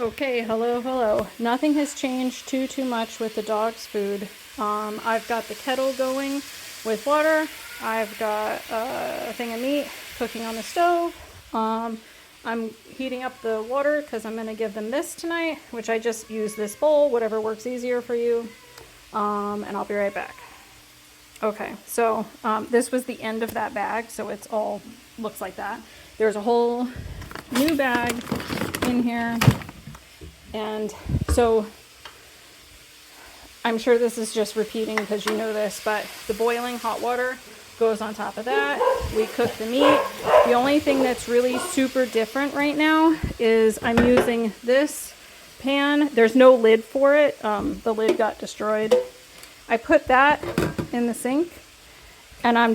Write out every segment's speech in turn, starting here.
Okay, hello. Nothing has changed too much with the dog's food. I've got the kettle going with water. I've got a thing of meat cooking on the stove. I'm heating up the water because I'm going to give them this tonight, which I just use this bowl, whatever works easier for you. And I'll be right back. Okay, so this was the end of that bag, so it's all looks like that. There's a whole new bag in here. And so I'm sure this is just repeating because you know this, but the boiling hot water goes on top of that. We cook the meat. The only thing that's really super different right now is I'm using this pan. There's no lid for it. The lid got destroyed. I put that in the sink and I'm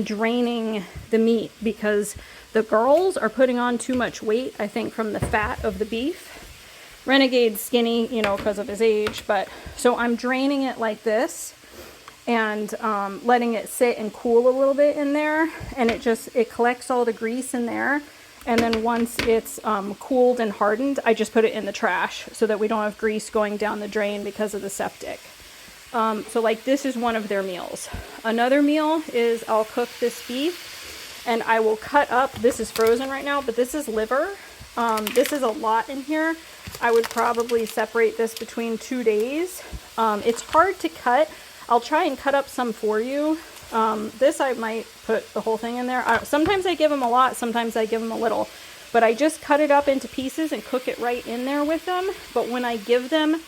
draining the meat because the girls are putting on too much weight, I think, from the fat of the beef. Renegade's skinny, you know, because of his age, but so I'm draining it like this and letting it sit and cool a little bit in there, and it collects all the grease in there, and then once it's cooled and hardened, I just put it in the trash so that we don't have grease going down the drain because of the septic. So like this is one of their meals. Another meal is I'll cook this beef and I will cut up, this is frozen right now, but this is liver. This is a lot in here. I would probably separate this between 2 days. It's hard to cut. I'll try and cut up some for you. This I might put the whole thing in there. Sometimes I give them a lot, sometimes I give them a little. But I just cut it up into pieces and cook it right in there with them. But when I give them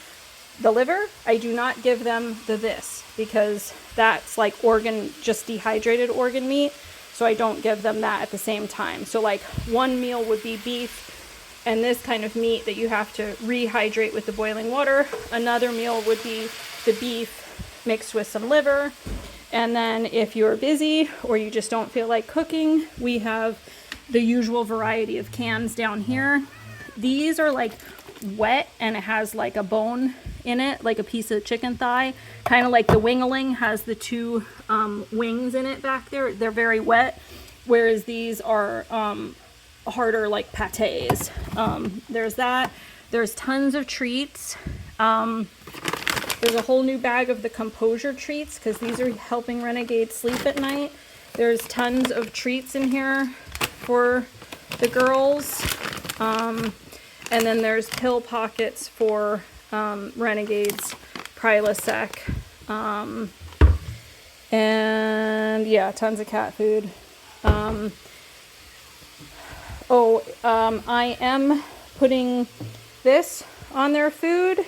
the liver, I do not give them this because that's like just dehydrated organ meat. So I don't give them that at the same time. So like one meal would be beef and this kind of meat that you have to rehydrate with the boiling water. Another meal would be the beef mixed with some liver. And then if you're busy or you just don't feel like cooking, we have the usual variety of cans down here. These are like wet and it has like a bone in it, like a piece of chicken thigh, kind of like the Wingaling has the two wings in it back there. They're very wet, whereas these are harder, like pates. There's that. There's tons of treats. There's a whole new bag of the Composure treats because these are helping Renegade sleep at night. There's tons of treats in here for the girls. And then there's pill pockets for Renegade's Prilosec. And yeah, tons of cat food. I am putting this on their food.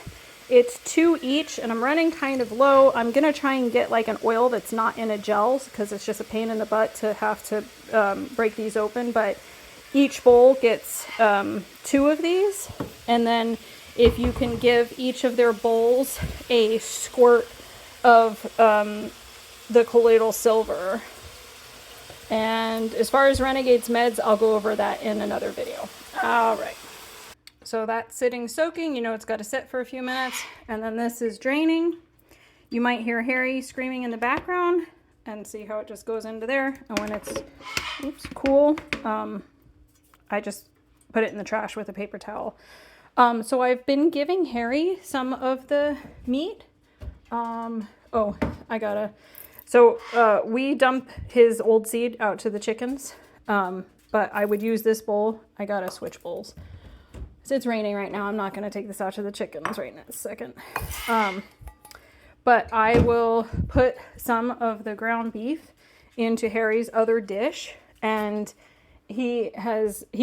It's 2 each and I'm running kind of low. I'm going to try and get like an oil that's not in a gel because it's just a pain in the butt to have to break these open. But each bowl gets 2 of these. And then if you can give each of their bowls a squirt of the colloidal silver. And as far as Renegade's meds, I'll go over that in another video. All right. So that's sitting soaking. You know it's got to sit for a few minutes. And then this is draining. You might hear Harry screaming in the background and see how it just goes into there. And when it's cool, I just put it in the trash with a paper towel. So I've been giving Harry some of the meat. So we dump his old seed out to the chickens, but I would use this bowl. I gotta switch bowls. So it's raining right now. I'm not gonna take this out to the chickens right in a second. But I will put some of the ground beef into Harry's other dish, and he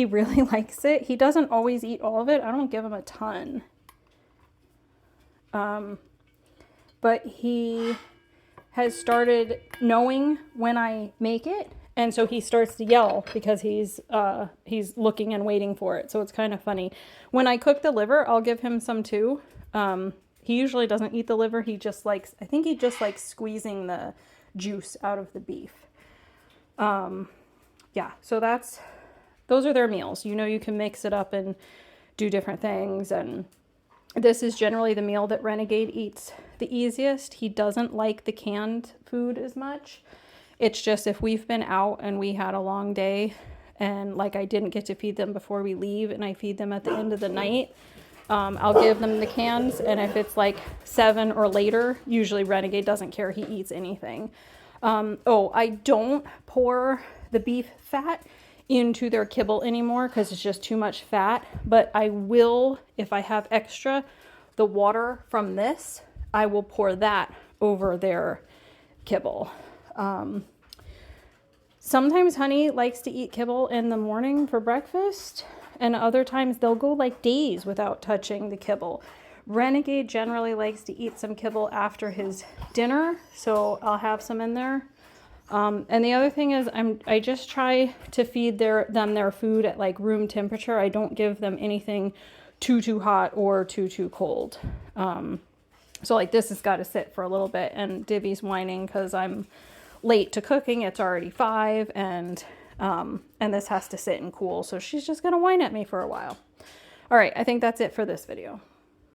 really likes it. He doesn't always eat all of it. I don't give him a ton. But he has started knowing when I make it, and so he starts to yell because he's looking and waiting for it. So it's kind of funny. When I cook the liver, I'll give him some too. He usually doesn't eat the liver. I think he just likes squeezing the juice out of the beef. Yeah, so those are their meals. You know, you can mix it up and do different things, and this is generally the meal that Renegade eats the easiest. He doesn't like the canned food as much. It's just if we've been out and we had a long day and like I didn't get to feed them before we leave and I feed them at the end of the night, I'll give them the cans, and if it's like 7 or later, usually Renegade doesn't care. He eats anything. Oh, I don't pour the beef fat into their kibble anymore because it's just too much fat, but I will, if I have extra, the water from this, I will pour that over their kibble. Sometimes Honey likes to eat kibble in the morning for breakfast, and other times they'll go like days without touching the kibble. Renegade generally likes to eat some kibble after his dinner, so I'll have some in there. And the other thing is I just try to feed them their food at like room temperature. I don't give them anything too hot or too cold. So like this has got to sit for a little bit, and Divvy's whining because I'm late to cooking. It's already 5, and this has to sit and cool. So she's just gonna whine at me for a while. All right, I think that's it for this video.